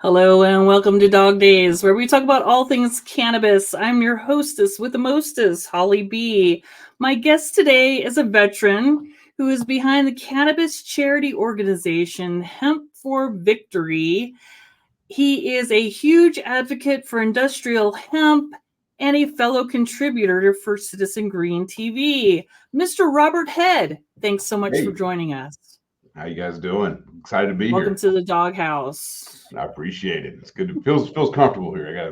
Hello and welcome to Dog Days, where we talk about all things cannabis. I'm your hostess with the mostest, Holly B. My guest today is a veteran who is behind the cannabis charity organization Hemp for Victory. He is a huge advocate for industrial hemp and a fellow contributor for Citizen Green TV. Mr. Robert Head, thanks so much for Hey, joining us. how you guys doing? Excited to be Welcome here. to the doghouse. I appreciate it. It's good. It feels comfortable here. I gotta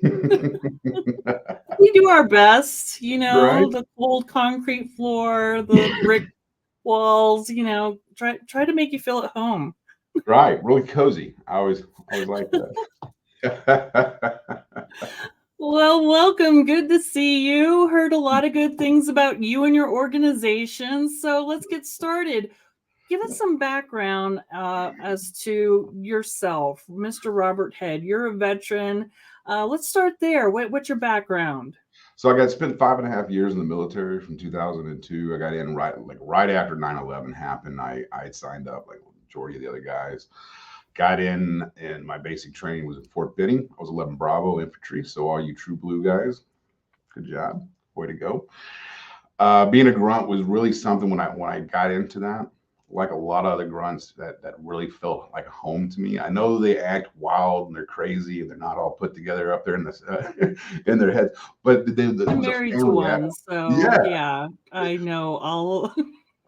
admit. We do our best, Right, the cold concrete floor, the brick walls, try to make you feel at home. right. Really cozy. I always like that. Well, welcome. Good to see you. Heard a lot of good things about you and your organization. So let's get started. Give us some background as to yourself, Mr. Robert Head. You're a veteran. Let's start there. What's your background? So I got spent 5.5 years in the military from 2002. I got in right after 9/11 happened. I had signed up like the majority of the other guys. Got in, and my basic training was at Fort Benning. I was 11 Bravo infantry. So all you true blue guys, good job, way to go. Being a grunt was really something when I got into that. Like a lot of other grunts, that really felt like a home to me. I know they act wild and they're crazy and they're not all put together up there in this in their heads, but there I'm was a married to family one, atmosphere. so Yeah, yeah, I know all.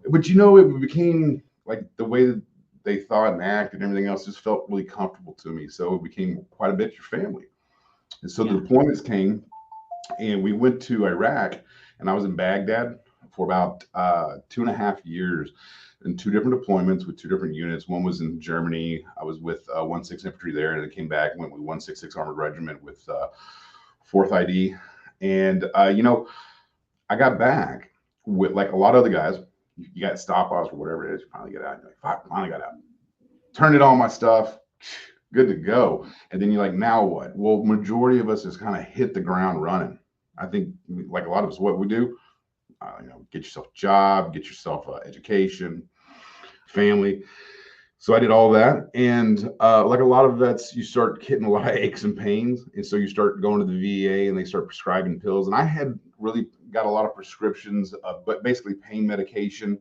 but it became like the way that they thought and acted and everything else just felt really comfortable to me. So it became quite a bit your family. And so the Yeah. deployments came, and we went to Iraq, and I was in Baghdad for about 2.5 years in two different deployments with two different units. One was in Germany. I was with 1/6 Infantry there, and then came back, went with 166 Armored Regiment with 4th ID. And, I got back with like a lot of other guys. You got stop offs or whatever it is. You finally get out. You're like, fuck, finally got out. Turned in all my stuff. Good to go. And then you're like, now what? Well, majority of us just kind of hit the ground running. I think like a lot of us, what we do, get yourself a job, get yourself education, family. So I did all that, and like a lot of vets, you start getting a lot of aches and pains, and so you start going to the VA, and they start prescribing pills. And I had really got a lot of prescriptions, but basically pain medication.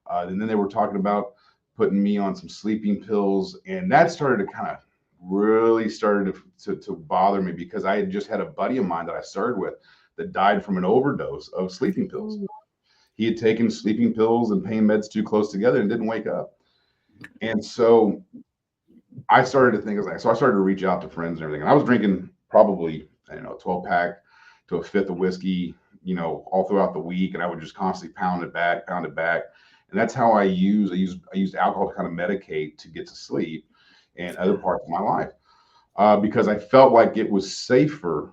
And then they were talking about putting me on some sleeping pills, and that started to kind of really started to bother me because I had just had a buddy of mine that I started with that died from an overdose of sleeping pills. Ooh. He had taken sleeping pills and pain meds too close together and didn't wake up. And so I started to think, so I started to reach out to friends and everything. And I was drinking probably, I don't know, 12 pack to a fifth of whiskey, all throughout the week. And I would just constantly pound it back. And that's how I used alcohol to kind of medicate to get to sleep and other parts of my life, because I felt like it was safer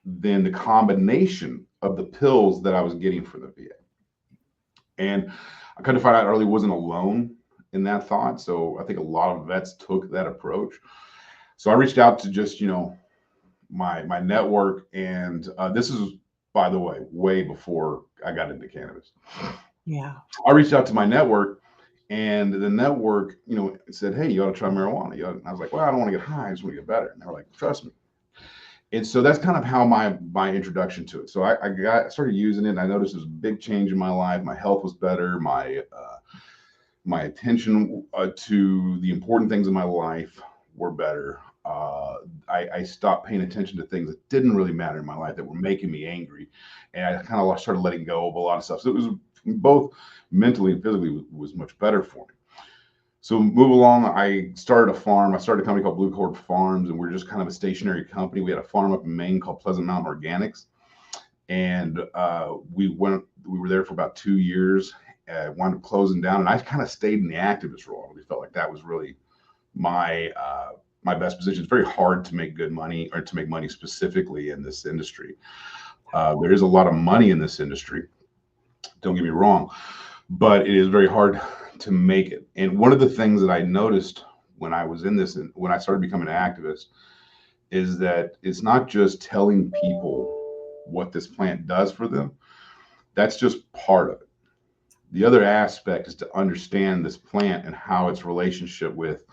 than the combination of the pills that I was getting for the VA. And I kind of find out I really wasn't alone in that thought. So I think a lot of vets took that approach. So I reached out to just, my network. And this is, by the way, way before I got into cannabis. Yeah. I reached out to my network, and the network, said, hey, you ought to try marijuana. And I was like, well, I don't want to get high. I just want to get better. And they were like, trust me. And so that's kind of how my introduction to it. So I started using it, and I noticed there was a big change in my life. My health was better. My attention to the important things in my life were better. I stopped paying attention to things that didn't really matter in my life that were making me angry, and I kind of started letting go of a lot of stuff. So it was both mentally and physically was much better for me. So move along. I started a farm. I started a company called Blue Cord Farms, and we're just kind of a stationary company. We had a farm up in Maine called Pleasant Mountain Organics, and we were there for about 2 years. Wound up closing down, and I kind of stayed in the activist role. I really felt like that was really my best position. It's very hard to make good money, or to make money specifically in this industry. There is a lot of money in this industry. Don't get me wrong, but it is very hard to make it. And one of the things that I noticed when I was in this, and when I started becoming an activist, is that it's not just telling people what this plant does for them. That's just part of it. The other aspect is to understand this plant and how its relationship with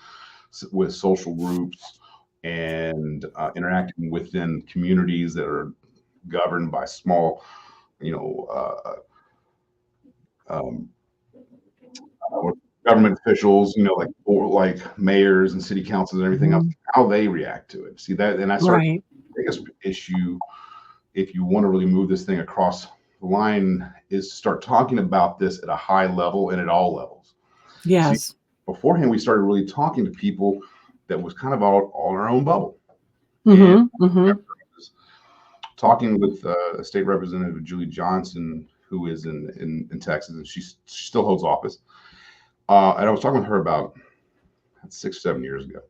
social groups and interacting within communities that are governed by small, you know, um, government officials, like or like mayors and city councils and everything else, Mhm. how they react to it. See that, and I started Right. the biggest issue if you want to really move this thing across the line is start talking about this at a high level and at all levels. See, Yes. beforehand we started really talking to people that was kind of all in our own bubble, and Mhm. Mhm. talking with State Representative Julie Johnson, who is in Texas, and she still holds office. And I was talking with her about 6 or 7 years ago.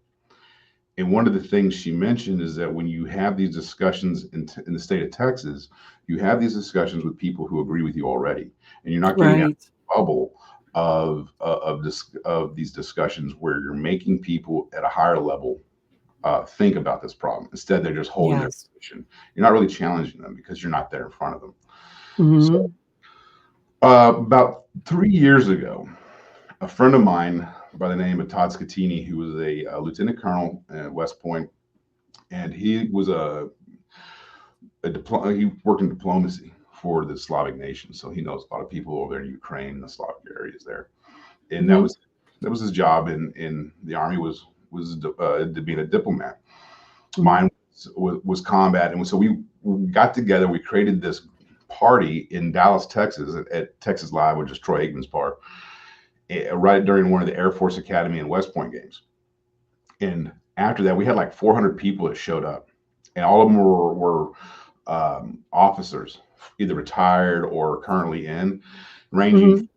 And one of the things she mentioned is that when you have these discussions in the state of Texas, you have these discussions with people who agree with you already, and you're not getting out of Right. the bubble of these discussions where you're making people at a higher level think about this problem. Instead, they're just holding their Yes. position. You're not really challenging them because you're not there in front of them. So, Mhm. about 3 years ago, a friend of mine by the name of Todd Scatini, who was a lieutenant colonel at West Point, and he was he worked in diplomacy for the Slavic nation, so he knows a lot of people over there in Ukraine and the Slavic areas there. And that Mhm. was his job in the army was being a diplomat. Mhm. Mine was combat, and so we got together. We created this party in Dallas, Texas, at Texas Live, which is Troy Aikman's park, right during one of the Air Force Academy and West Point games. And after that, we had like 400 people that showed up, and all of them were officers, either retired or currently in, ranging from Mhm.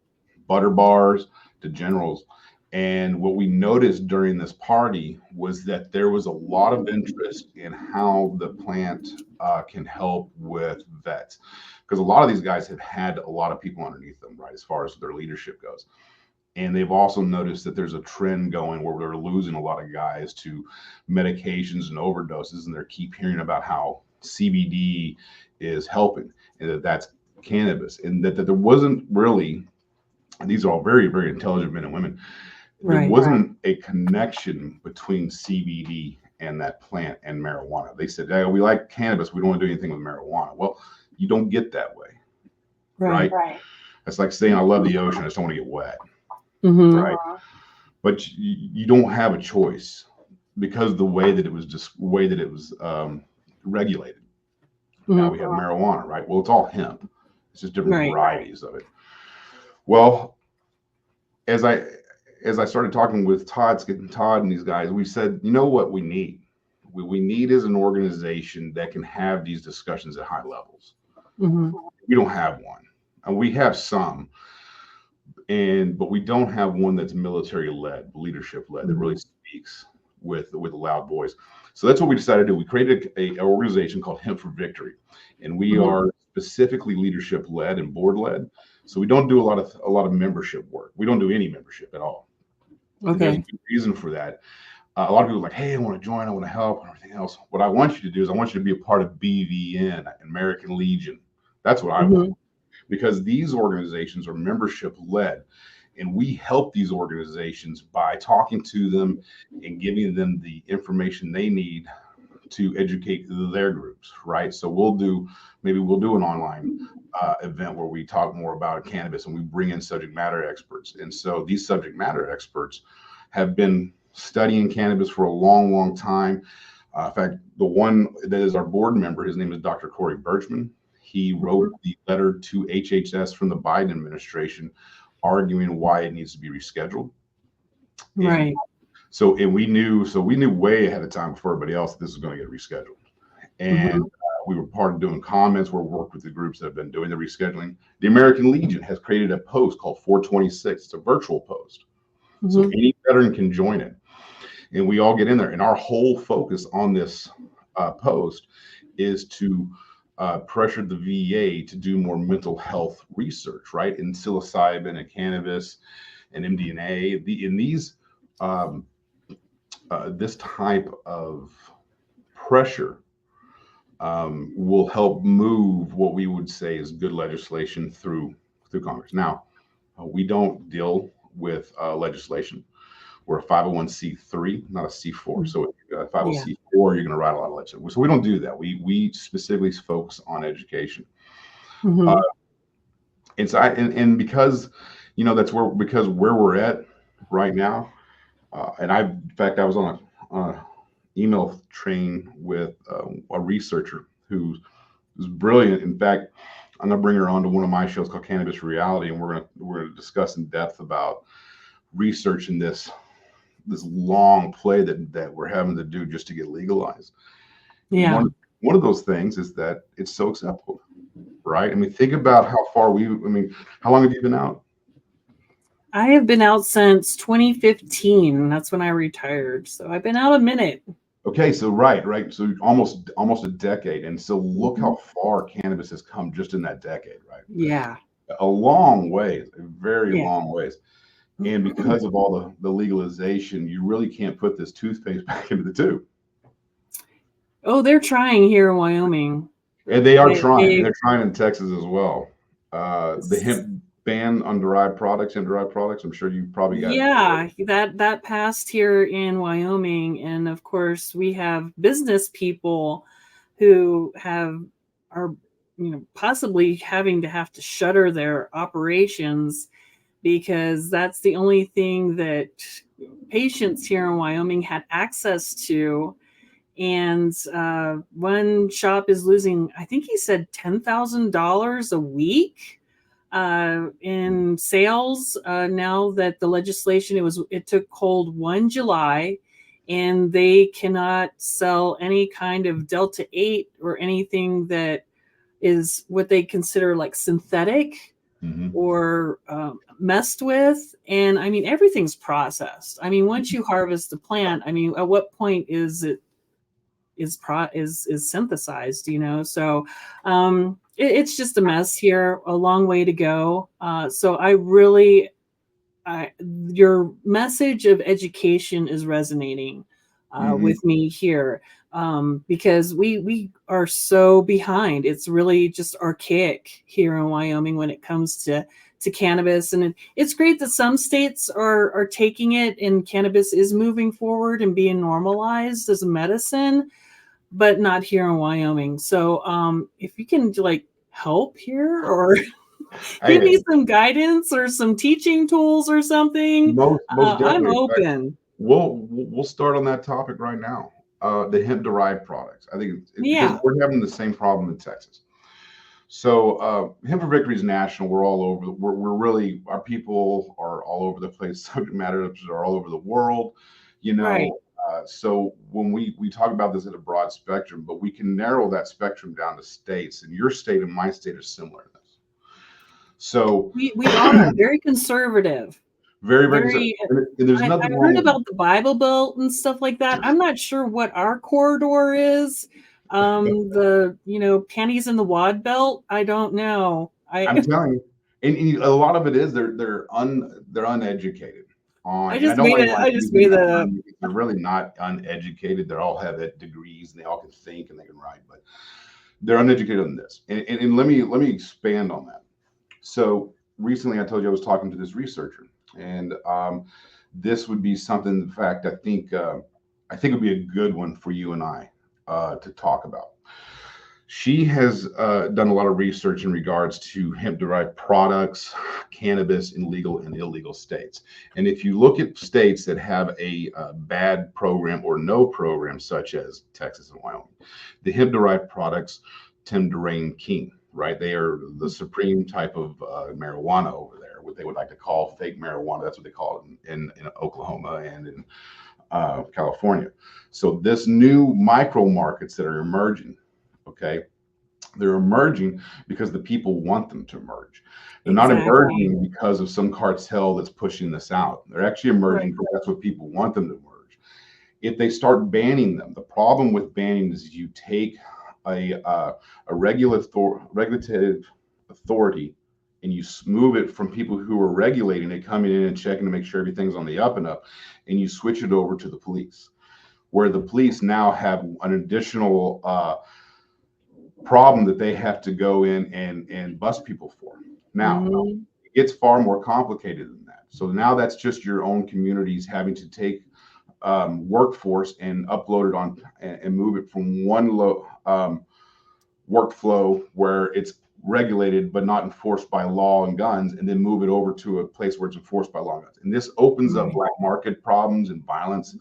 butter bars to generals. And what we noticed during this party was that there was a lot of interest in how the plant can help with vets. Because a lot of these guys have had a lot of people underneath them, right, as far as their leadership goes. And they've also noticed that there's a trend going where they're losing a lot of guys to medications and overdoses, and they keep hearing about how CBD is helping, and that's cannabis, and that there wasn't really, and these are all very, very intelligent men and women, there Right. wasn't a connection between CBD and that plant and marijuana. They said, hey, we like cannabis, we don't want to do anything with marijuana. Well, you don't get that way, right? Right. That's like saying, I love the ocean, I just don't want to get wet, Mhm. right? But you don't have a choice because the way that it was just way that it was regulated. Now Mhm. we have marijuana, right? Well, it's all hemp. It's just different Right. varieties of it. Well, as I as I started talking with Todd and these guys, we said, you know what we need? We need is an organization that can have these discussions at high levels. Mhm. We don't have one, and we have some, but we don't have one that's military led, leadership led, that really Mhm. speaks with a loud voice. So that's what we decided to do. We created a organization called Hemp for Victory, and we Mhm. are specifically leadership led and board led. So we don't do a lot of membership work. We don't do any membership at all, and there's a Okay. good reason for that. A lot of people are like, hey, I want to join, I want to help, and everything else. What I want you to do is I want you to be a part of BVN, American Legion. That's what I want, Mhm. because these organizations are membership led, and we help these organizations by talking to them and giving them the information they need to educate their groups, right? So maybe we'll do an online event where we talk more about cannabis and we bring in subject matter experts. And so these subject matter experts have been studying cannabis for a long, long time. In fact, the one that is our board member, his name is Dr. Corey Birchman. He wrote Mhm. the letter to HHS from the Biden administration arguing why it needs to be rescheduled. And Right. we knew way ahead of time before everybody else that this was going to get rescheduled. And Mhm. we were part of doing comments. We worked with the groups that have been doing the rescheduling. The American Legion has created a post called 426. It's a virtual post, so Mhm. any veteran can join it, and we all get in there. And our whole focus on this post is to pressure the VA to do more mental health research, right? In psilocybin and cannabis and MDMA. In these this type of pressure will help move what we would say is good legislation through Congress. Now, we don't deal with legislation. We're a 501c3, not a C4. So Yeah. 501c4, you're going to write a lot of legislation. So we don't do that. We specifically focus on education. Uh, Hmm. and because that's because where we're at right now. And in fact, I was on a email train with a researcher who's brilliant. In fact, I'm gonna bring her on to one of my shows called Cannabis Reality, and we're gonna discuss in depth about researching this long play that we're having to do just to get legalized. And Yeah. one of those things is that it's so acceptable, right? I mean, think about how far how long have you been out? I have been out since 2015. That's when I retired. So I've been out a minute. Okay, so right. So almost a decade. And so look Mhm. how far cannabis has come just in that decade, right? Yeah. A long ways, a very Yeah. long ways. And because of all the legalization, you really can't put this toothpaste back into the tube. Oh, they're trying here in Wyoming. And they are trying, and They they're trying in Texas as well. The hemp ban on hemp derived products, I'm sure you probably got. Yeah, that passed here in Wyoming, and of course we have business people who are possibly having to have to shutter their operations because that's the only thing that patients here in Wyoming had access to. And one shop is losing, I think he said $10,000 a week in sales. Now that the legislation, it took hold 1 July, and they cannot sell any kind of Delta 8 or anything that is what they consider like synthetic Mhm. or messed with. And I mean, everything's processed. I mean, once you harvest the plant, I mean, at what point is it is synthesized, so it's just a mess here, a long way to go. So your message of education is resonating Mhm. with me here, because we are so behind. It's really just archaic here in Wyoming when it comes to cannabis, and it's great that some states are taking it, and cannabis is moving forward and being normalized as a medicine, but not here in Wyoming. So if you can like help here or give I me some guidance or some teaching tools or something, most I'm definitely. In fact, open. we'll start on that topic right now. The hemp derived products. I think because Yeah, we're having the same problem in Texas. So Hemp for Victory is national. We're all over. We're really, our people are all over the place. Subject matters are all over the world. You right. know, so when we talk about this at a broad spectrum, but we can narrow that spectrum down to states, and your state and my state are similar in this. So We are very conservative. very, very concerned. Very. And there's I nothing wrong heard with about the Bible Belt and stuff like that. I'm not sure what our corridor is. The panties in the wad belt. I don't know. I'm telling you, and a lot of it is they're uneducated on, and I don't like I just using made that the term because they're really not uneducated. They all have degrees and they all can think and they can write, but they're uneducated on this. And let me expand on that. So recently, I told you I was talking to this researcher, and this would be something. In fact, I think would be a good one for you and I to talk about. She has done a lot of research in regards to hemp derived products, cannabis in legal and illegal states. And if you look at states that have a bad program or no program, such as Texas and Wyoming, the hemp derived products tend to reign king, right? They are the supreme type of marijuana over there, what they would like to call fake marijuana. That's what they call it in Oklahoma and in California. So this new micro markets that are emerging, okay, they're emerging because the people want them to emerge. They're not exactly. emerging because of some cartel that's pushing this out. They're actually emerging Right. because that's what people want them to emerge. If they start banning them, the problem with banning is you take a regulative authority and you move it from people who are regulating it, coming in and checking to make sure everything's on the up and up, and you switch it over to the police, where the police now have an additional problem that they have to go in and bust people for. Now, Mhm. it gets far more complicated than that. So now that's just your own communities having to take workforce and upload it on and move it from one workflow where it's regulated but not enforced by law and guns, and then move it over to a place where it's enforced by law and guns. And this opens up black market problems and violence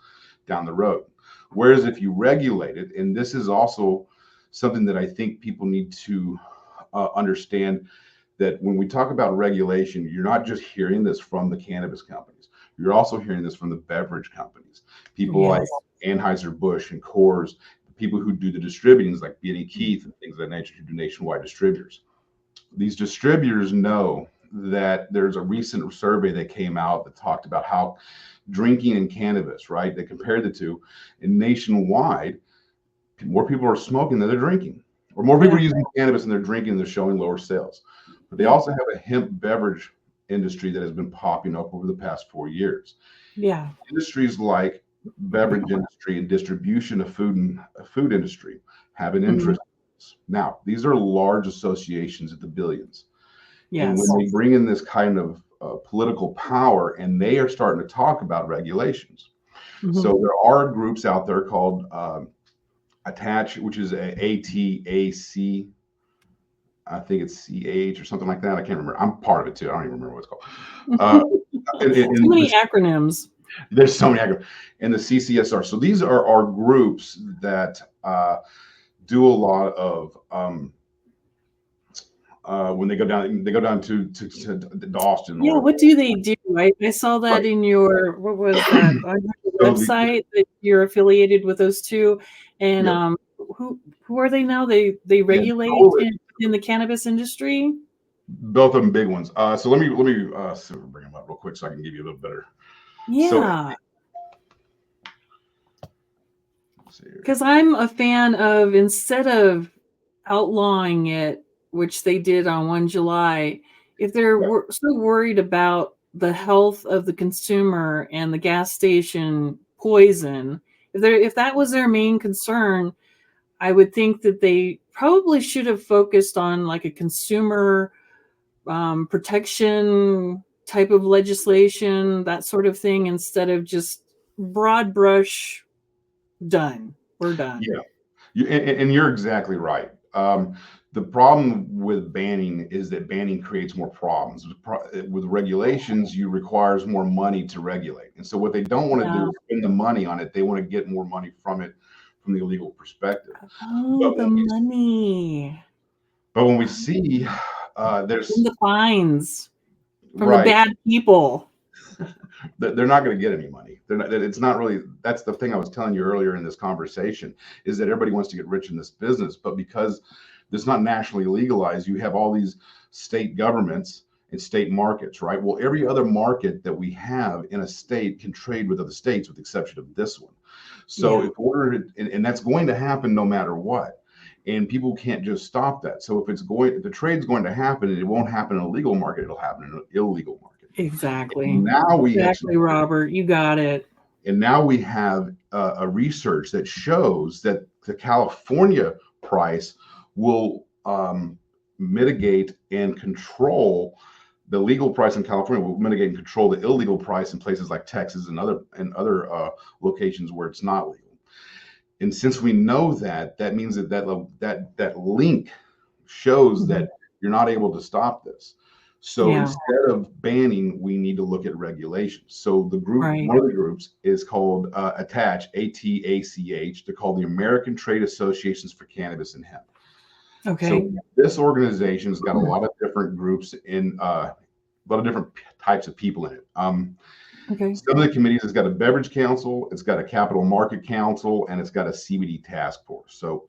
down the road. Whereas if you regulate it, and this is also something that I think people need to understand, that when we talk about regulation, you're not just hearing this from the cannabis companies. You're also hearing this from the beverage companies. People like Anheuser-Busch and Coors, people who do the distributing, like B&E Keith and things of that nature, who do nationwide distributors. These distributors know that there's a recent survey that came out that talked about how drinking and cannabis, right? They compared the two, and nationwide, more people are smoking than they're drinking, or more people are using cannabis and they're drinking and they're showing lower sales. But they also have a hemp beverage industry that has been popping up over the past 4 years. Yeah. Industries like beverage industry and distribution of food industry have an interest in this. Now, these are large associations at the billions. And when they bring in this kind of political power, and they are starting to talk about regulations. So there are groups out there called Attach, which is ATAC. I think it's CH or something like that. I can't remember. I'm part of it too. I don't even remember what it's called. Too many acronyms. There's so many acronyms. And the CCSR. So these are groups that do a lot of when they go down to Austin. Yeah, what do they do? I saw that in your, what was that, on your website, that you're affiliated with those two. And who are they now? They regulate in the cannabis industry? Both of them big ones. So let me bring them up real quick so I can give you a little better. Yeah. Because I'm a fan of, instead of outlawing it, which they did on 1 July, if they're so worried about the health of the consumer and the gas station poison, if that was their main concern, I would think that they probably should have focused on like a consumer protection type of legislation, that sort of thing, instead of just broad brush, done. We're done. Yeah, and you're exactly right. The problem with banning is that banning creates more problems. With regulations, you requires more money to regulate. And so what they don't want to do is spend the money on it. They want to get more money from it from the illegal perspective. Oh, the money. But when we see there's the fines from the bad people, they're not going to get any money. They're not, it's not really, that's the thing I was telling you earlier in this conversation, is that everybody wants to get rich in this business, but because it's not nationally legalized, you have all these state governments and state markets, right? Well, every other market that we have in a state can trade with other states, with the exception of this one. So if order, and that's going to happen no matter what. And people can't just stop that. So if the trade's going to happen, it won't happen in a legal market, it'll happen in an illegal market. Exactly. And now Robert, you got it. And now we have a research that shows that the California price will mitigate and control the legal price in California, will mitigate and control the illegal price in places like Texas and other locations where it's not legal. And since we know that means that link shows that you're not able to stop this. So instead of banning, we need to look at regulations. So the group, one of the groups is called ATACH, ATACH. They're called the American Trade Associations for Cannabis and Hemp. Okay. So this organization's got a lot of different groups in a lot of different types of people in it. Some of the committees, it's got a beverage council, it's got a capital market council, and it's got a CBD task force. So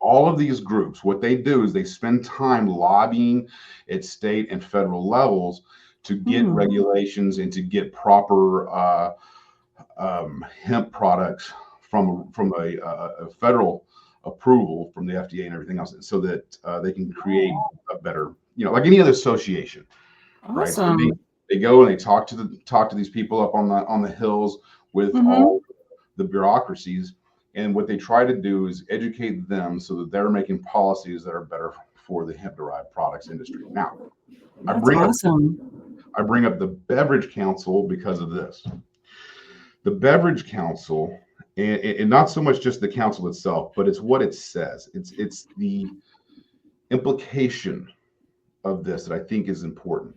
all of these groups, what they do is they spend time lobbying at state and federal levels to get regulations and to get proper hemp products from a federal approval from the FDA and everything else, so that they can create a better, like any other association, right? So they go and they talk to these people up on the hills with all the bureaucracies. And what they try to do is educate them so that they're making policies that are better for the hemp-derived products industry. Now, I bring I bring up the Beverage Council because of this. The Beverage Council, and not so much just the council itself, but it's what it says. It's the implication of this that I think is important.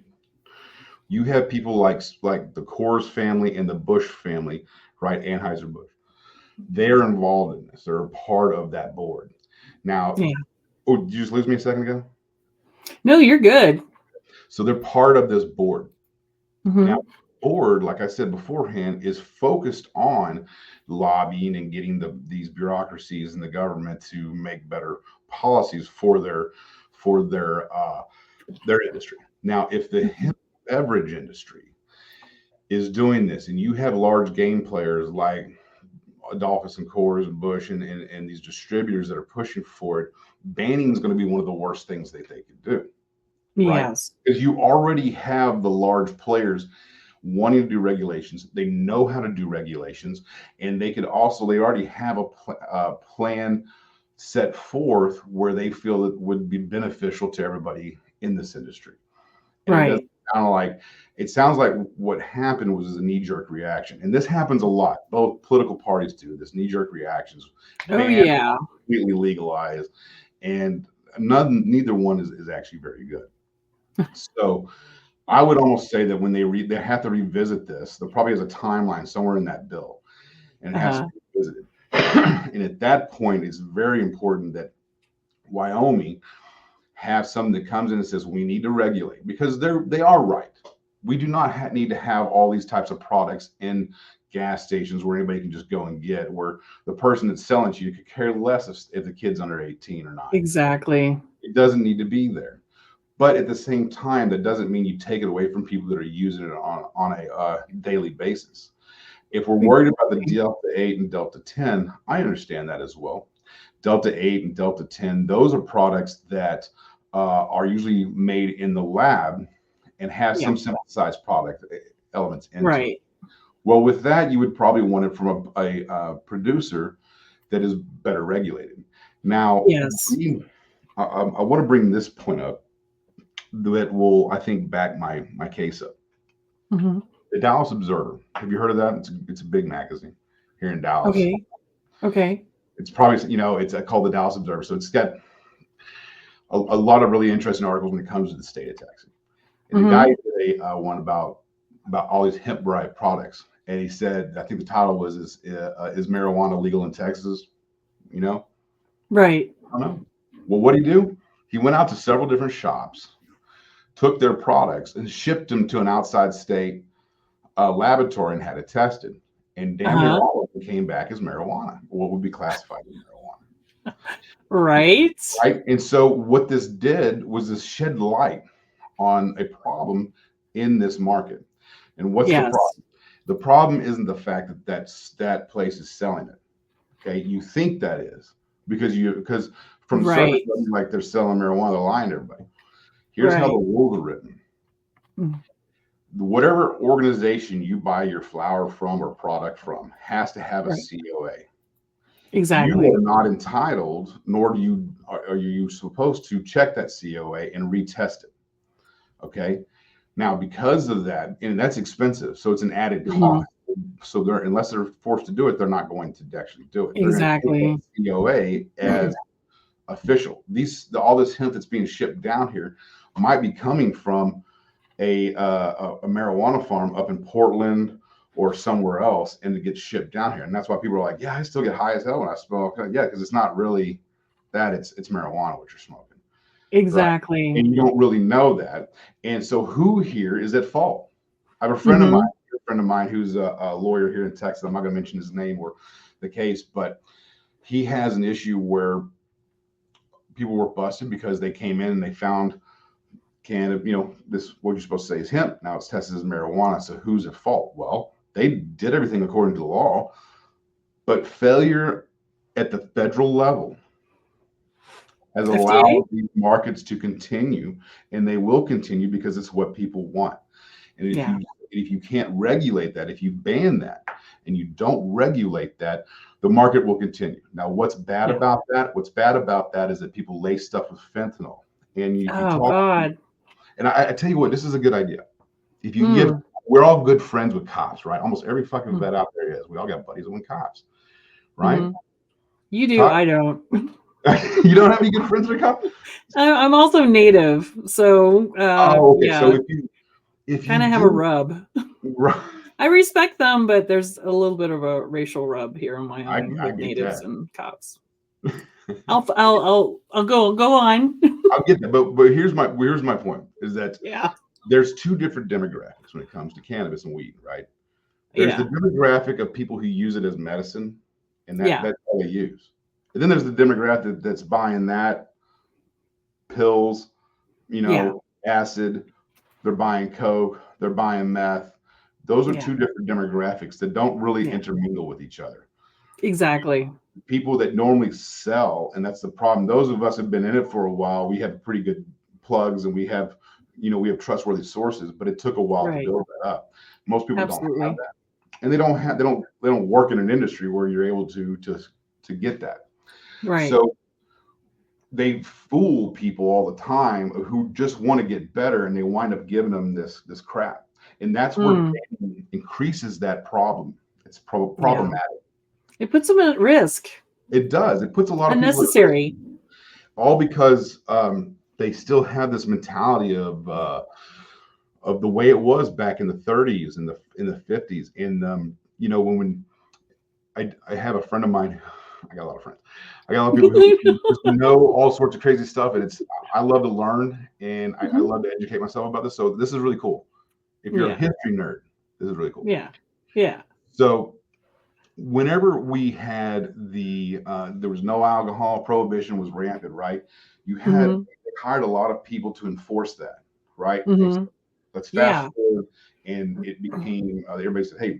You have people like the Coors family and the Bush family, right? Anheuser-Busch. They're involved in this. They're a part of that board. Now, Yeah. oh, did you just lose me a second ago? No, you're good. So they're part of this board. Mm-hmm. Now, the board, like I said beforehand, is focused on lobbying and getting these bureaucracies in the government to make better policies for their industry. Now, if the beverage industry is doing this, and you have large game players like Adolphus and Coors and Bush and these distributors that are pushing for it, banning is going to be one of the worst things that they could do. Right? Yes. Because you already have the large players wanting to do regulations. They know how to do regulations, and they already have a plan set forth where they feel it would be beneficial to everybody in this industry. And right. It sounds like what happened was a knee-jerk reaction. And this happens a lot. Both political parties do this, knee-jerk reactions. Yeah. Completely legalized. And neither one is actually very good. So I would almost say that when they have to revisit this, there probably is a timeline somewhere in that bill, and it has to be revisited. And at that point, it's very important that Wyoming have something that comes in and says we need to regulate, because they are right. We do not need to have all these types of products in gas stations where anybody can just go and get, where the person that's selling to you could care less if the kid's under 18 or not. Exactly. It doesn't need to be there. But at the same time, that doesn't mean you take it away from people that are using it on a daily basis. If we're worried about the Delta 8 and Delta 10, I understand that as well. Delta 8 and Delta 10, those are products that are usually made in the lab and have some synthesized product elements into it. Well, with that, you would probably want it from a producer that is better regulated. Now, I want to bring this point up that will, I think, back my case up. Mm-hmm. The Dallas Observer. Have you heard of that? It's a big magazine here in Dallas. Okay. It's probably, it's called the Dallas Observer. So it's got a lot of really interesting articles when it comes to the state of Texas. And the guy did one about all these hemp-derived products. And he said, I think the title was, is marijuana legal in Texas? Right. I don't know. Well, what did he do? He went out to several different shops, took their products and shipped them to an outside state laboratory and had it tested. And damn near all of them came back as marijuana, what would be classified as marijuana. Right. And so what this did was this shed light on a problem in this market. And what's the problem? The problem isn't the fact that place is selling it. Okay, you think that is because from the surface, like they're selling marijuana, they're lying to everybody. Here's how the rules are written. Whatever organization you buy your flower from or product from has to have a COA. Exactly. You are not entitled, nor are you supposed to check that COA and retest it. Okay. Now, because of that, and that's expensive, so it's an added cost. So unless they're forced to do it, they're not going to actually do it. Exactly. COA as official. All this hemp that's being shipped down here might be coming from a marijuana farm up in Portland or somewhere else, and it gets shipped down here. And that's why people are like, yeah, I still get high as hell when I smoke. Yeah, because it's not really that. It's marijuana what you're smoking. Exactly. Right? And you don't really know that. And so who here is at fault? I have a friend of mine who's a lawyer here in Texas. I'm not going to mention his name or the case, but he has an issue where people were busted because they came in and they found this, what you're supposed to say is hemp. Now it's tested as marijuana. So who's at fault? Well, they did everything according to the law, but failure at the federal level has allowed these markets to continue, and they will continue because it's what people want. And if you can't regulate that, if you ban that and you don't regulate that, the market will continue. Now, what's bad about that? What's bad about that is that people lace stuff with fentanyl. And you talk, God. And I tell you what, this is a good idea. If you give, Mm, we're all good friends with cops, right? Almost every fucking mm, vet out there is. We all got buddies with cops, right? mhm. You do, Talk, I don't. you don't have any good friends with cops? I'm also native, so Oh, okay. So yeah, if you kind of have a do, rub. right, I respect them, but there's a little bit of a racial rub here on my own I with get natives that. and cops. I'll go on. I'll get that. But here's my point is that Yeah, there's two different demographics when it comes to cannabis and weed, right? There's the yeah, demographic of people who use it as medicine, and yeah, that's all they use. And then there's the demographic that's buying that pills, yeah, acid, they're buying coke, they're buying meth. Those are yeah, two different demographics that don't really yeah. intermingle with each other. Exactly. People that normally sell, and that's the problem. Those of us have been in it for a while. We have pretty good plugs, and we have trustworthy sources. But it took a while to Right. build that up. Most people don't have Absolutely. that, and they don't work in an industry where you're able to get that. Right. So they fool people all the time who just want to get better, and they wind up giving them this crap, and that's where Mm, increases that problem. It's yeah. problematic. It puts them at risk. It does. It puts a lot of people at risk, Unnecessary. all because they still have this mentality of the way it was back in the 30s and the 50s. And when I have a friend of mine, I got a lot of friends. I got a lot of people who just know all sorts of crazy stuff, and I love to learn and I Mhm. love to educate myself about this. So this is really cool. If you're a Yeah. history nerd, this is really cool. Yeah. Yeah. So whenever we had there was no alcohol, prohibition was rampant, right? Hmm. They hired a lot of people to enforce that, right? Hmm. Let's fast Yeah. forward, and it became everybody said, hey,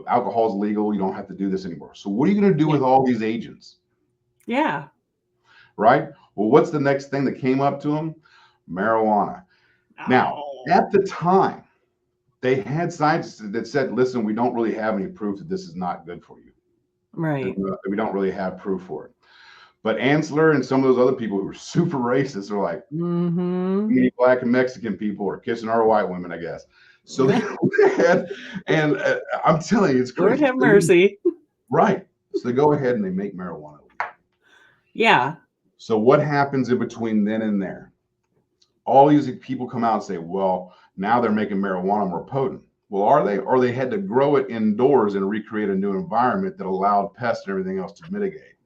alcohol's legal, you don't have to do this anymore. So what are you going to do Yeah. with all these agents, Yeah. right? Well, what's the next thing that came up to them? Marijuana. Now, Oh. at the time, they had scientists that said, listen, we don't really have any proof that this is not good for you. Right. We don't really have proof for it. But Ansler and some of those other people who were super racist are like, Hmm. many black and Mexican people are kissing our white women, I guess. So they went ahead, and I'm telling you, it's Lord crazy. have mercy. Right. So they go ahead and they make marijuana. Yeah. So what happens in between then and there? All these people come out and say, well, now they're making marijuana more potent. Well, are they? Or they had to grow it indoors and recreate a new environment that allowed pests and everything else to mitigate.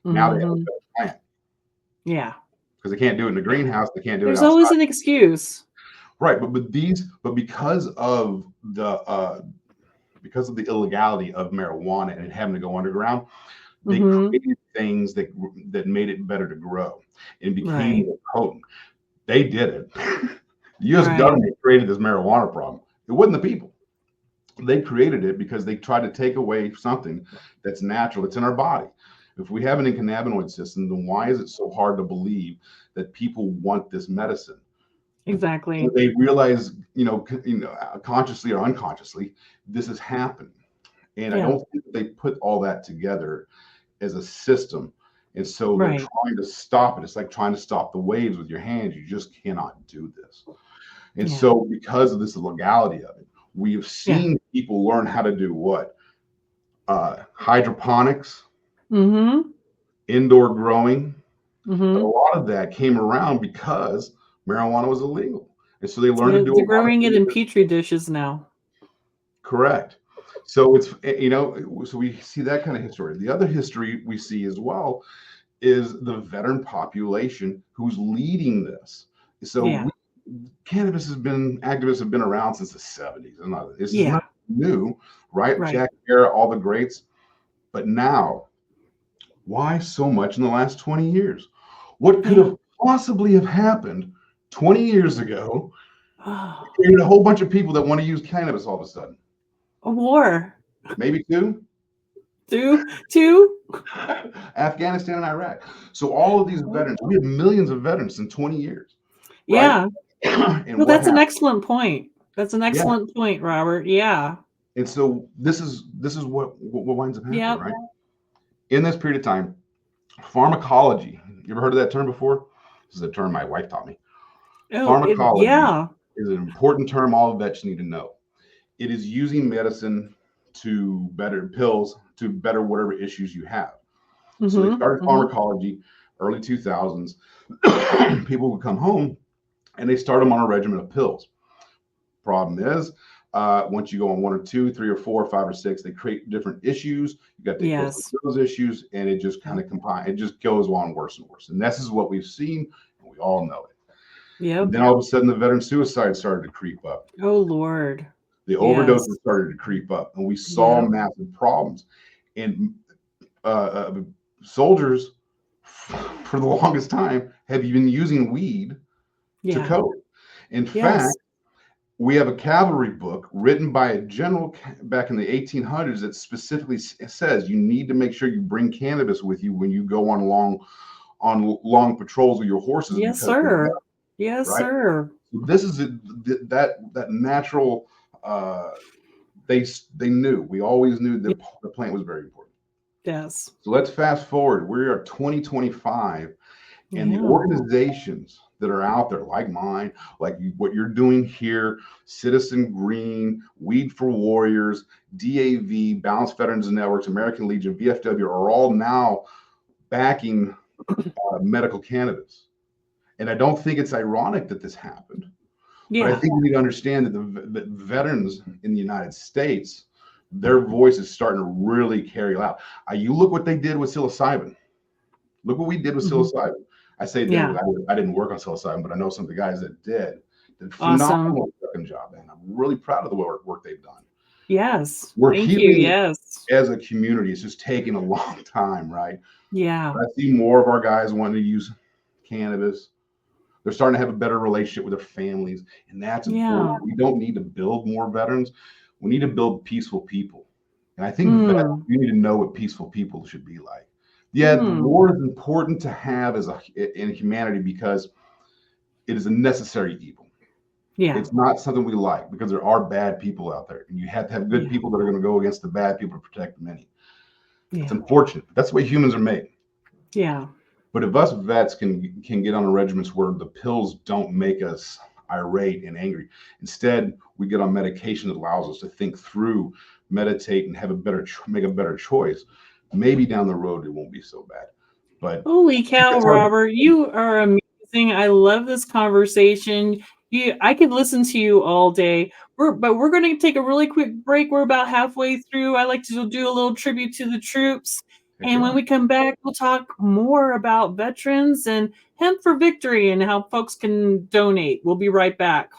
Now they have a Hmm. better plant Yeah. because they can't do it in the Yeah. greenhouse. They can't do it There's always outside. an excuse. Right. But because of the illegality of marijuana and it having to go underground, they Hmm. created things that made it better to grow and became Right. more potent. They did it. The U.S. Right. government created this marijuana problem. It wasn't the people. They created it because they tried to take away something that's natural, that's in our body. If we have an endocannabinoid system, then why is it so hard to believe that people want this medicine? Exactly. They realize, consciously or unconsciously, this is happening. And I Yeah. don't think they put all that together as a system. And so they're Right. trying to stop it. It's like trying to stop the waves with your hands. You just cannot do this. And Yeah. so, because of this legality of it, we have Yeah. seen people learn how to do what? Hydroponics, Hmm. indoor growing. A Hmm. lot of that came around because marijuana was illegal. And so they learned to do a They're lot of growing it things. in petri dishes now. Correct. So so we see that kind of history. The other history we see as well is the veteran population who's leading this. So Yeah. activists have been around since the 70s. And this is not Yeah. new, right? Right. Jack Era, all the greats. But now, why so much in the last 20 years? What could Yeah. have possibly have happened 20 years ago? Oh, Created a whole bunch of people that want to use cannabis all of a sudden. a war. Maybe two. Two. Afghanistan and Iraq. So all of these veterans, we have millions of veterans in 20 years, right? Yeah. And No, what that's an happened? excellent point. That's an Yeah. excellent point, Robert. Yeah. And so this is what winds up happening, Yep. right? In this period of time, pharmacology. You ever heard of that term before? This is a term my wife taught me. Oh, Pharmacology yeah. is an important term all vets need to know. It is using medicine to better pills to better whatever issues you have. So they started pharmacology early 2000s. People would come home and they start them on a regimen of pills. Problem is, once you go on 1 or 2, 3 or 4 or 5 or 6, they create different issues. You got to take those issues, and it just kind of combine. It just goes on worse and worse. And this is what we've seen, and we all know it. Yep. Then all of a sudden, the veteran suicide started to creep up. Oh Lord. The overdoses started to creep up, and we saw massive problems. And soldiers, for the longest time, have been using weed to cope. In fact, we have a cavalry book written by a general back in the 1800s that specifically says you need to make sure you bring cannabis with you when you go on long patrols with your horses. Yes, sir. Yes, sir. This is that natural. They knew. We always knew that the plant was very important. Yes. So let's fast forward. We are 2025, and the organizations that are out there, like mine, like what you're doing here, Citizen Green, Weed for Warriors, DAV, Balanced Veterans Networks, American Legion, VFW, are all now backing medical cannabis. And I don't think it's ironic that this happened. But I think we need to understand that the veterans in the United States, their voice is starting to really carry out. You look what they did with psilocybin. Look what we did with psilocybin. I say I didn't work on psilocybin, but I know some of the guys that did a phenomenal fucking job, and I'm really proud of the work they've done. Yes. We're healing Yes. as a community. It's just taking a long time, right? Yeah. But I see more of our guys wanting to use cannabis. They're starting to have a better relationship with their families, and that's important. We don't need to build more veterans. We need to build peaceful people. And I think we need to know what peaceful people should be like. The war is important to have in humanity because it is a necessary evil. Yeah. It's not something we like because there are bad people out there, and you have to have good people that are going to go against the bad people to protect the many. It's unfortunate. That's the way humans are made. Yeah. But if us vets can get on the regiments where the pills don't make us irate and angry, instead we get on medication that allows us to think through, meditate, and make a better choice. Maybe down the road it won't be so bad. But holy cow, Robert, you are amazing. I love this conversation. I could listen to you all day. But we're going to take a really quick break. We're about halfway through. I like to do a little tribute to the troops. And when we come back, we'll talk more about veterans and Hemp for Victory and how folks can donate. We'll be right back.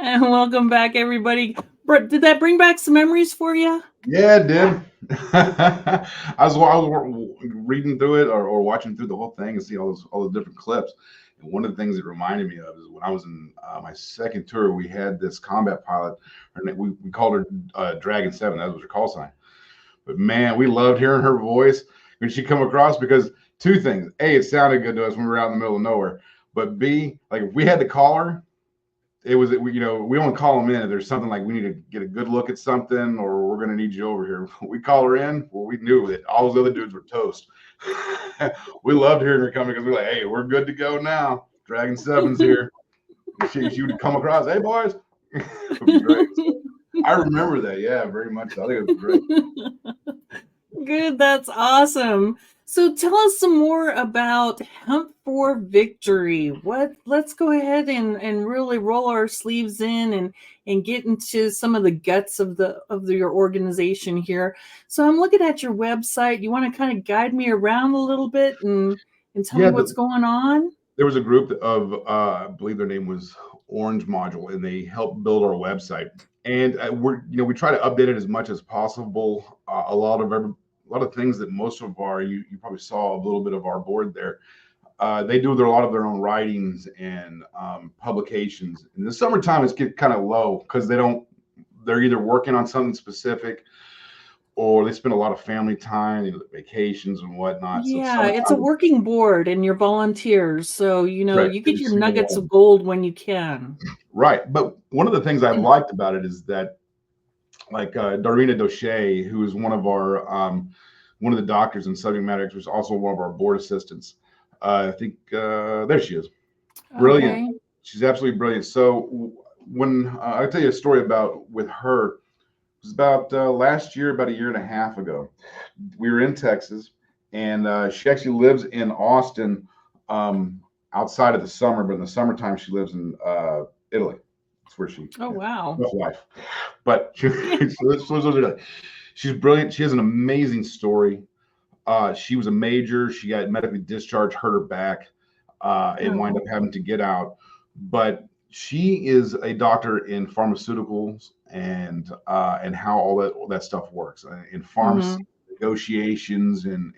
And welcome back, everybody. Did that bring back some memories for you? Yeah, it did. I was reading through it or watching through the whole thing and see all the different clips. And one of the things it reminded me of is when I was in my second tour, we had this combat pilot. We called her Dragon 7. That was her call sign. But man, we loved hearing her voice when she come across because two things. A, it sounded good to us when we were out in the middle of nowhere. But B, like if we had to call her, it was, we only call them in if there's something like we need to get a good look at something or we're going to need you over here. We call her in. Well, we knew that all those other dudes were toast. We loved hearing her coming because we're like, hey, we're good to go now. Dragon 7's here. And she would come across, hey, boys. It would be great. So I remember that. Yeah, very much so. I think it was great. Good. That's awesome. So tell us some more about Hemp for Victory. Let's go ahead and really roll our sleeves in and get into some of the guts of your organization here. So I'm looking at your website. You want to kind of guide me around a little bit and tell me what's going on? There was a group of I believe their name was Orange Module, and they helped build our website. And we try to update it as much as possible. A lot of things that most of our you probably saw a little bit of our board there. They do a lot of their own writings and publications. In the summertime, it's get kind of low because they're either working on something specific or they spend a lot of family time, vacations and whatnot. Yeah, it's a working board and you're volunteers. So, right, you get your nuggets of gold when you can. Right. But one of the things I've liked about it is that like Darina Doche, who is one of the doctors in subject matter experts, also one of our board assistants. I think there she is. Brilliant. Okay. She's absolutely brilliant. So when I'll tell you a story with her, it was about last year, about a year and a half ago. We were in Texas, and she actually lives in Austin outside of the summer, but in the summertime she lives in Italy. That's where she. Oh wow. Wife, but she lives in Italy. She's brilliant. She has an amazing story. She was a major. She got medically discharged, hurt her back, and wound up having to get out. But she is a doctor in pharmaceuticals and how all that stuff works in pharmacy negotiations and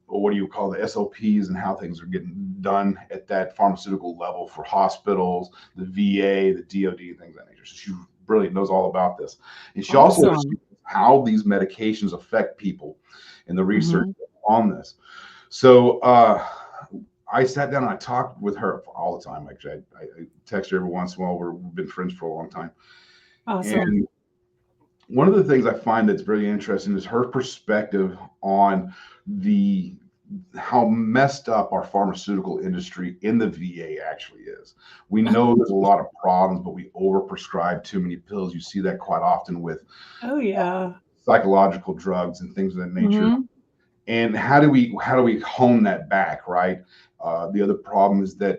what do you call the SOPs and how things are getting done at that pharmaceutical level for hospitals, the VA, the DOD, and things of that nature. So she's brilliant, knows all about this. And she also understands how these medications affect people and the research on this. So I sat down and I talked with her all the time. Actually, I text her every once in a while. We've been friends for a long time. Awesome. And one of the things I find that's very interesting is her perspective on how messed up our pharmaceutical industry in the VA actually is. We know there's a lot of problems, but we overprescribe too many pills. You see that quite often with psychological drugs and things of that nature. And how do we hone that back, right? The other problem is that,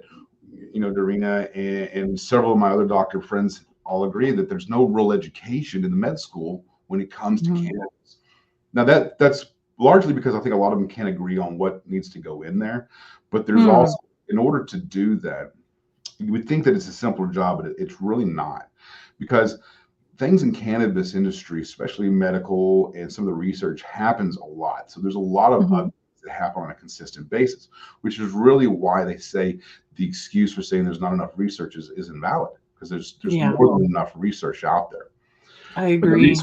Darina and several of my other doctor friends all agree that there's no real education in the med school when it comes to cannabis. Now that's largely because I think a lot of them can't agree on what needs to go in there. But there's also, in order to do that, you would think that it's a simpler job, but it's really not, because things in cannabis industry, especially medical and some of the research, happens a lot. So there's a lot of that happen on a consistent basis, which is really why they say the excuse for saying there's not enough research is invalid, because there's more than enough research out there. I agree.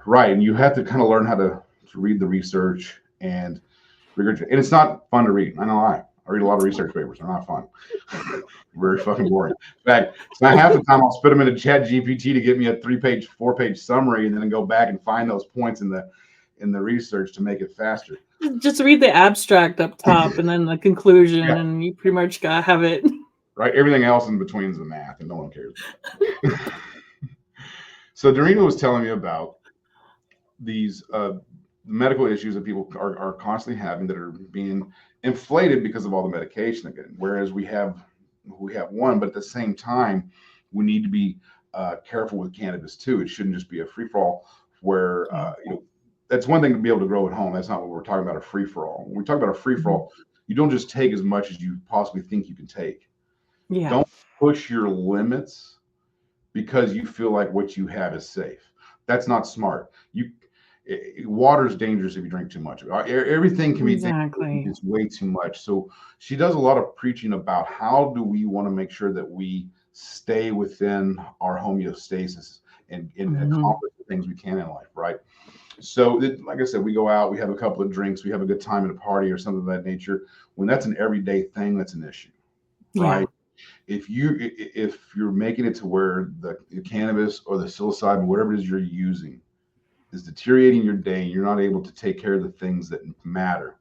Right. And you have to kind of learn how to read the research and regurgitate. And it's not fun to read. I know I read a lot of research papers. They're not fun. Very fucking boring. In fact, it's not half the time I'll spit them into Chat GPT to get me a 3-page, 4-page summary, and then go back and find those points in the research to make it faster. Just read the abstract up top and then the conclusion, and you pretty much gotta have it. Right. Everything else in between is the math, and no one cares. So Darina was telling me about these medical issues that people are constantly having that are being inflated because of all the medication they're getting. Whereas we have one, but at the same time, we need to be careful with cannabis too. It shouldn't just be a free for all where that's one thing to be able to grow at home. That's not what we're talking about, a free for all. When we talk about a free for all, you don't just take as much as you possibly think you can take. Yeah. Don't push your limits because you feel like what you have is safe. That's not smart. Water is dangerous if you drink too much. Everything can be dangerous if Exactly. it's way too much. So she does a lot of preaching about how do we want to make sure that we stay within our homeostasis and Hmm. accomplish the things we can in life, right? So, like I said, we go out, we have a couple of drinks, we have a good time at a party or something of that nature. When that's an everyday thing, that's an issue, Yeah. right? If you're making it to where the cannabis or the psilocybin, whatever it is you're using, is deteriorating your day, and you're not able to take care of the things that matter,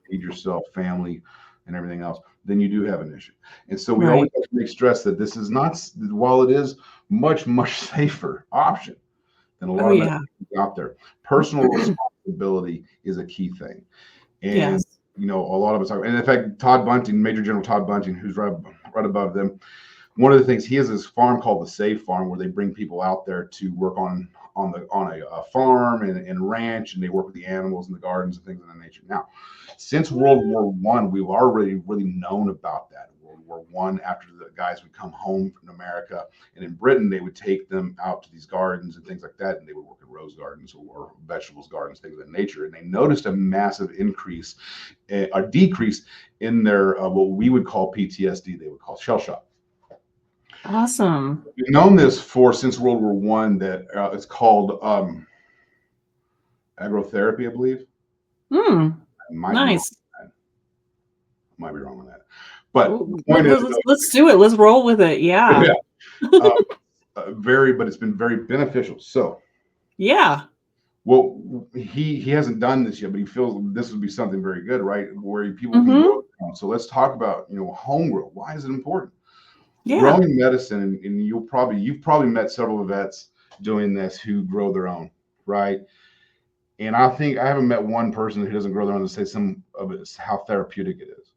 feed yourself, family, and everything else, then you do have an issue. And so we always Right. have to make stress that this is not, while it is much safer option than a Oh, lot of yeah. medications out there, personal responsibility is a key thing. And Yes. a lot of us are, and in fact, Todd Bunting, Major General Todd Bunting, who's right above them, one of the things, he has this farm called the Save Farm, where they bring people out there to work on a farm and ranch, and they work with the animals in the gardens and things of that nature. Now, since World War One, we've already really known about that. World War One, after the guys would come home from America, and in Britain, they would take them out to these gardens and things like that, and they would work in rose gardens or vegetables gardens, things of that nature. And they noticed a massive increase, a decrease in their what we would call PTSD, they would call shell shock. Awesome. We've known this for since World War One, that it's called agrotherapy, I believe. Mm. I might be wrong. Nice. Might be wrong on that. But Well, the point is, let's do it. Let's roll with it. Yeah. yeah, uh, but it's been very beneficial. So, Yeah. well, he hasn't done this yet, but he feels this would be something very good, right? Where people can grow Hmm. their own. So let's talk about home grow. Why is it important? Yeah. Growing medicine, and you've probably met several vets doing this who grow their own, right? And I think I haven't met one person who doesn't grow their own to say some of it is how therapeutic it is,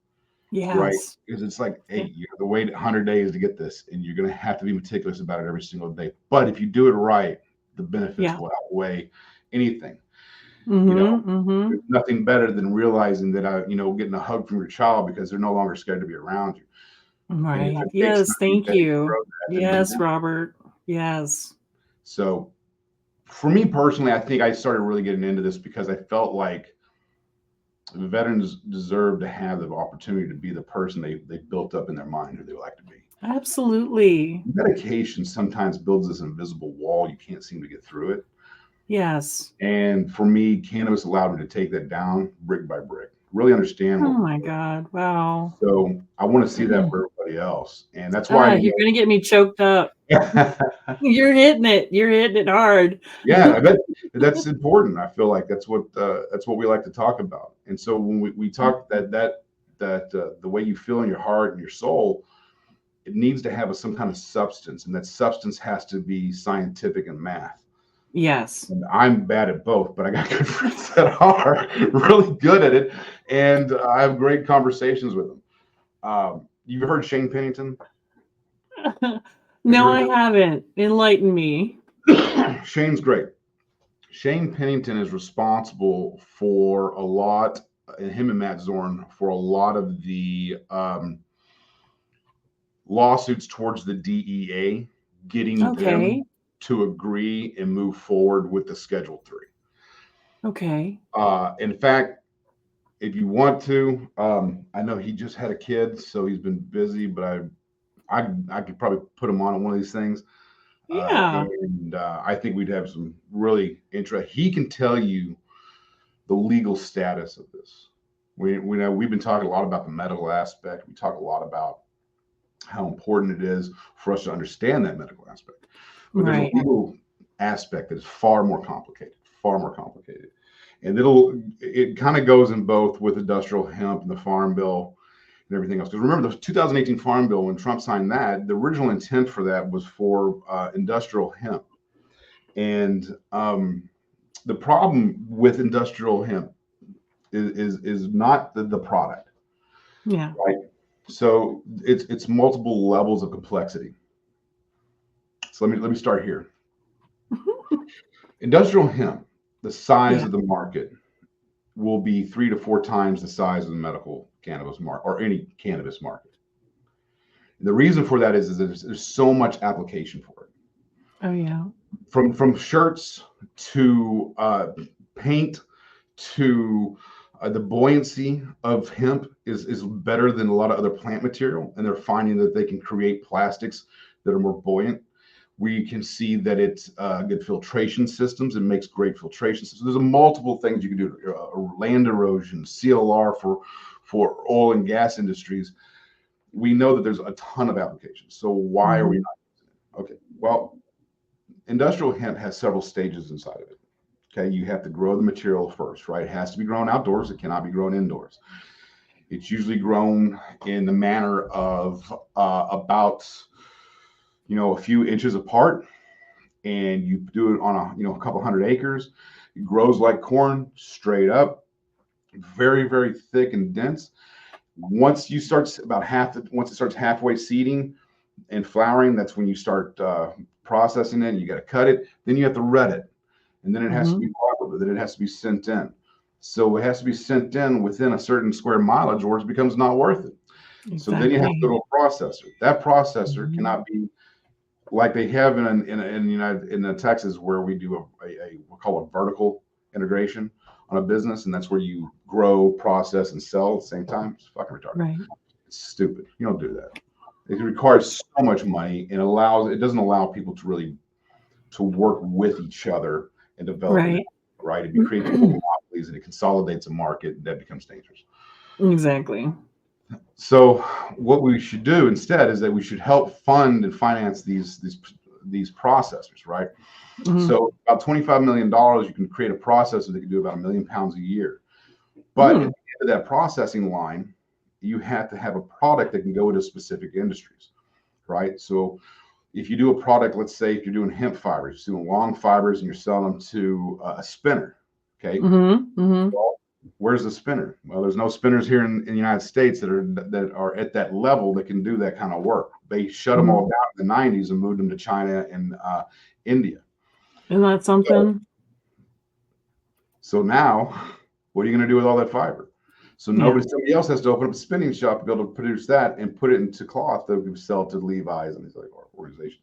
right? Yes. Because it's like, Yeah. hey, you have to wait 100 days to get this, and you're going to have to be meticulous about it every single day. But if you do it right, the benefits Yeah. will outweigh anything. You know, Hmm. Hmm. there's nothing better than realizing that getting a hug from your child because they're no longer scared to be around you. And if Right. it takes Yes. 90 Thank days to you. grow that, then you're Yes, doing it. Robert. Yes. So for me personally, I think I started really getting into this because I felt like veterans deserve to have the opportunity to be the person they built up in their mind who they would like to be. Absolutely. Medication sometimes builds this invisible wall. You can't seem to get through it. Yes. And for me, cannabis allowed me to take that down brick by brick, really understand Oh what we're my doing. God. Wow. So I want to see that for everybody else. And that's why, You're gonna get me choked up. You're hitting it. You're hitting it hard. yeah, I bet that's important. I feel like that's what we like to talk about. And so when we talk that the way you feel in your heart and your soul, it needs to have some kind of substance, and that substance has to be scientific and math. Yes. And I'm bad at both, but I got good friends that are really good at it, and I have great conversations with them. You've heard Shane Pennington? Have you No, heard I haven't. Enlighten me. of Shane's great. Shane Pennington is responsible for a lot, and him and Matt Zorn, for a lot of the lawsuits towards the DEA, getting them Okay. to agree and move forward with the Schedule 3. Okay. In fact, if you want to, I know he just had a kid, so he's been busy, but I could probably put him on one of these things. Yeah. And I think we'd have some really interest. He can tell you the legal status of this. We know we've been talking a lot about the medical aspect. We talk a lot about how important it is for us to understand that medical aspect. But there's a Right. legal aspect that is far more complicated. And it kind of goes in both with industrial hemp and the Farm Bill and everything else. Because remember, the 2018 Farm Bill, when Trump signed that, the original intent for that was for industrial hemp. And the problem with industrial hemp is not the product, Yeah. right? So it's multiple levels of complexity. So let me start here. Industrial hemp, the size Yeah. of the market will be 3 to 4 times the size of the medical cannabis market or any cannabis market. The reason for that is that there's so much application for it. Oh yeah. From shirts to paint to the buoyancy of hemp is better than a lot of other plant material, and they're finding that they can create plastics that are more buoyant. We can see that it's good filtration systems. It makes great filtration systems. There's multiple things you can do. Land erosion, CLR for oil and gas industries. We know that there's a ton of applications. So why are we not using it? Okay, well, industrial hemp has several stages inside of it. Okay, you have to grow the material first, right? It has to be grown outdoors. It cannot be grown indoors. It's usually grown in the manner of about a few inches apart, and you do it on a couple hundred acres. It grows like corn, straight up, very, very thick and dense. Once it starts halfway seeding and flowering, that's when you start processing it. You got to cut it, then you have to red it, and then it has to be bottled, then it has to be sent in. So it has to be sent in within a certain square mileage, or it becomes not worth it. Exactly. So then you have to go to a processor. That processor cannot be like they have in Texas, where we do we'll call it vertical integration on a business, and that's where you grow, process, and sell at the same time. It's fucking retarded. Right. It's stupid. You don't do that. It requires so much money, and it doesn't allow people to work with each other and develop it, right? It creates monopolies, and it consolidates a market that becomes dangerous. Exactly. So what we should do instead is that we should help fund and finance these processors, right? So about $25 million, you can create a processor that can do about 1 million pounds a year. But at the end of that processing line, you have to have a product that can go into specific industries, right? So if you do a product, let's say if you're doing hemp fibers, you're doing long fibers, and you're selling them to a spinner, okay? Well, where's the spinner? Well, there's no spinners here in the United States that are at that level that can do that kind of work. They shut them all down in the 90s and moved them to China and India. Isn't that something? So now, what are you going to do with all that fiber? So somebody else has to open up a spinning shop to be able to produce that and put it into cloth that we sell to Levi's and these other organizations.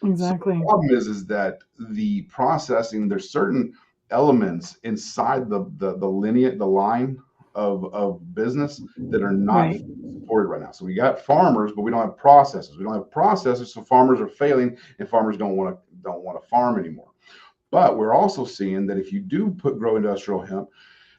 Exactly. So the problem is that the processing, there's certain elements inside the line of business that are not supported right now. So we got farmers, but we don't have processors. We don't have processors, so farmers are failing, and farmers don't want to farm anymore. But we're also seeing that if you do grow industrial hemp,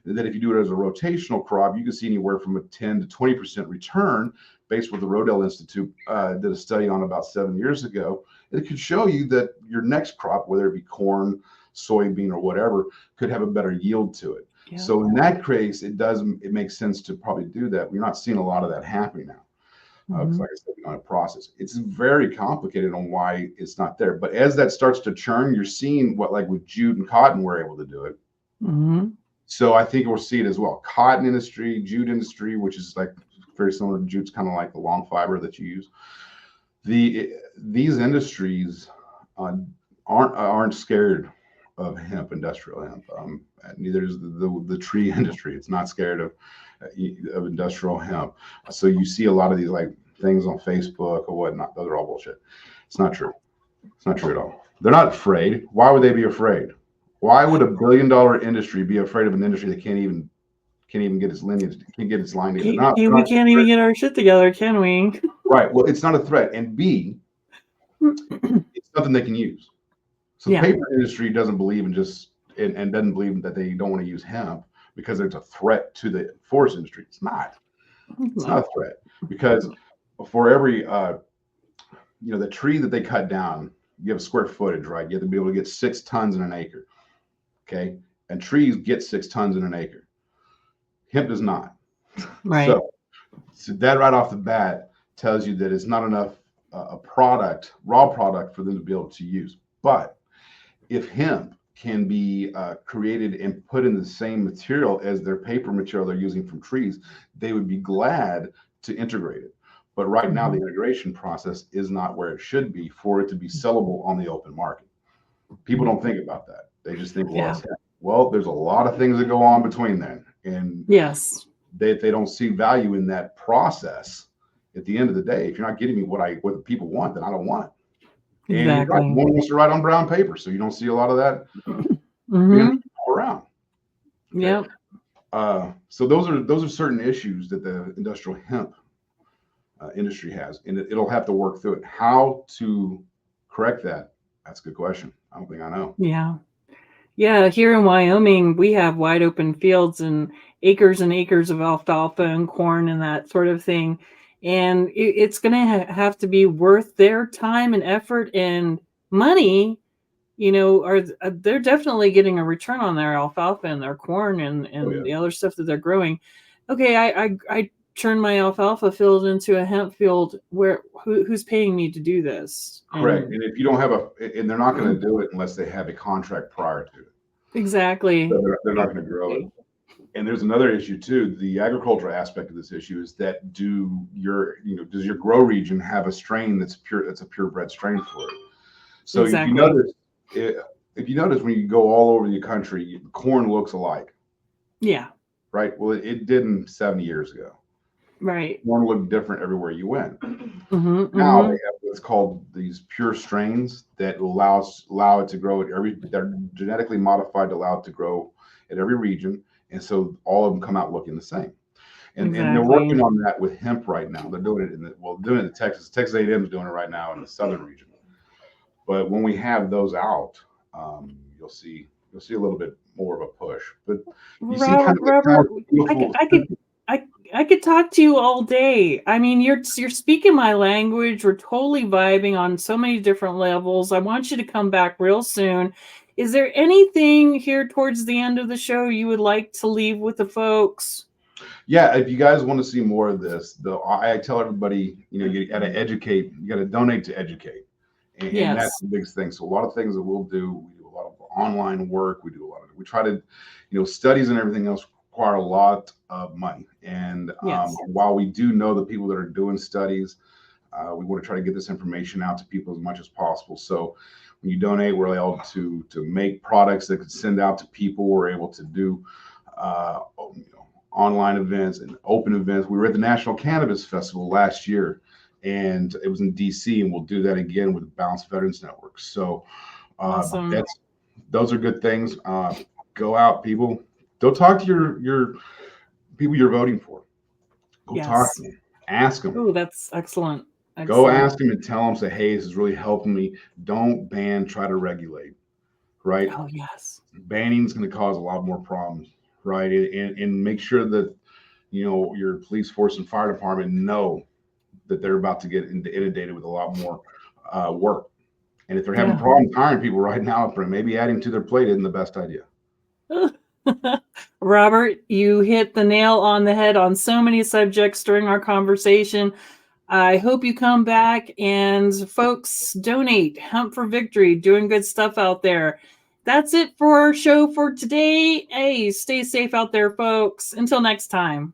that if you do it as a rotational crop, you can see anywhere from a 10 to 20% return, based with the Rodale Institute did a study on about 7 years ago. It could show you that your next crop, whether it be corn, soybean, or whatever, could have a better yield to it. Yeah. So in that case, it makes sense to probably do that. We're not seeing a lot of that happening now. Because like I said, we don't have process. It's very complicated on why it's not there. But as that starts to churn, you're seeing what, like with jute and cotton, we're able to do it. So I think we'll see it as well. Cotton industry, jute industry, which is like very similar to jute's kind of like the long fiber that you use. These industries aren't scared of hemp, industrial hemp. Neither is the tree industry. It's not scared of industrial hemp. So you see a lot of these like things on Facebook or whatnot. Those are all bullshit. It's not true. It's not true at all. They're not afraid. Why would they be afraid? Why would $1 billion industry be afraid of an industry that can't even get its lineage, can't get its line together? We can't even get our shit together, can we? Right. Well, it's not a threat. And B, it's something they can use. So the paper industry doesn't believe in and doesn't believe that they don't want to use hemp because it's a threat to the forest industry. It's not. It's not a threat, because for every the tree that they cut down, you have a square footage, right? You have to be able to get 6 tons in an acre. Okay. And trees get 6 tons in an acre. Hemp does not. Right. So that right off the bat tells you that it's not enough raw product for them to be able to use. But if hemp can be created and put in the same material as their paper material they're using from trees, they would be glad to integrate it. But right now, the integration process is not where it should be for it to be sellable on the open market. People don't think about that. They just think, well, there's a lot of things that go on between then. And they don't see value in that process at the end of the day, if you're not getting me what the people want, then I don't want it. And you're right, Exactly. no one wants to write on brown paper, so you don't see a lot of that Mm-hmm. being around. Okay. Yep. So those are certain issues that the industrial hemp industry has, and it'll have to work through it. How to correct that? That's a good question. I don't think I know. Yeah. Yeah, here in Wyoming, we have wide open fields and acres of alfalfa and corn and that sort of thing. And it's going to have to be worth their time and effort and money. They're definitely getting a return on their alfalfa and their corn and the other stuff that they're growing. Okay, I turn my alfalfa field into a hemp field. Who's paying me to do this? Correct. And if you don't have and they're not going to do it unless they have a contract prior to it. Exactly. So they're not going to grow it. And there's another issue too. The agricultural aspect of this issue is that does your grow region have a strain that's a purebred strain for it? So exactly. if you notice when you go all over the country, corn looks alike. Yeah. Right. Well, it didn't 70 years ago. Right. Corn looked different everywhere you went. Mm-hmm, Now they have what's called these pure strains that allow it to grow they're genetically modified to allow it to grow at every region, and so all of them come out looking the same. And they're working on that with hemp right now. They're doing it doing it in Texas. Texas A&M is doing it right now in the southern region. But when we have those out, you'll see a little bit more of a push. But you see Robert, I could talk to you all day. I mean, you're speaking my language. We're totally vibing on so many different levels. I want you to come back real soon. Is there anything here towards the end of the show you would like to leave with the folks? Yeah, if you guys want to see more of this, I tell everybody, you got to educate. You got to donate to educate. And that's the biggest thing. So a lot of things that we'll do, we do a lot of online work. We try to, studies and everything else require a lot of money. And while we do know the people that are doing studies, we want to try to get this information out to people as much as possible. So when you donate, we're able to make products that could send out to people. We're able to do online events and open events. We were at the National Cannabis Festival last year, and it was in DC, and we'll do that again with the Balanced Veterans Network. So awesome. Those are good things. Go out, people. Go talk to your people you're voting for. Go talk to them. Ask them. Oh, that's excellent. Go ask them and tell them, say, hey, this is really helping me. Don't ban, try to regulate. Right? Oh, yes. Banning is going to cause a lot more problems. Right? And make sure that, your police force and fire department know that they're about to get inundated with a lot more work. And if they're having problems hiring people right now, maybe adding to their plate isn't the best idea. Robert, you hit the nail on the head on so many subjects during our conversation. I hope you come back, and folks, donate. Hemp for Victory, doing good stuff out there. That's it for our show for today. Hey, stay safe out there, folks. Until next time.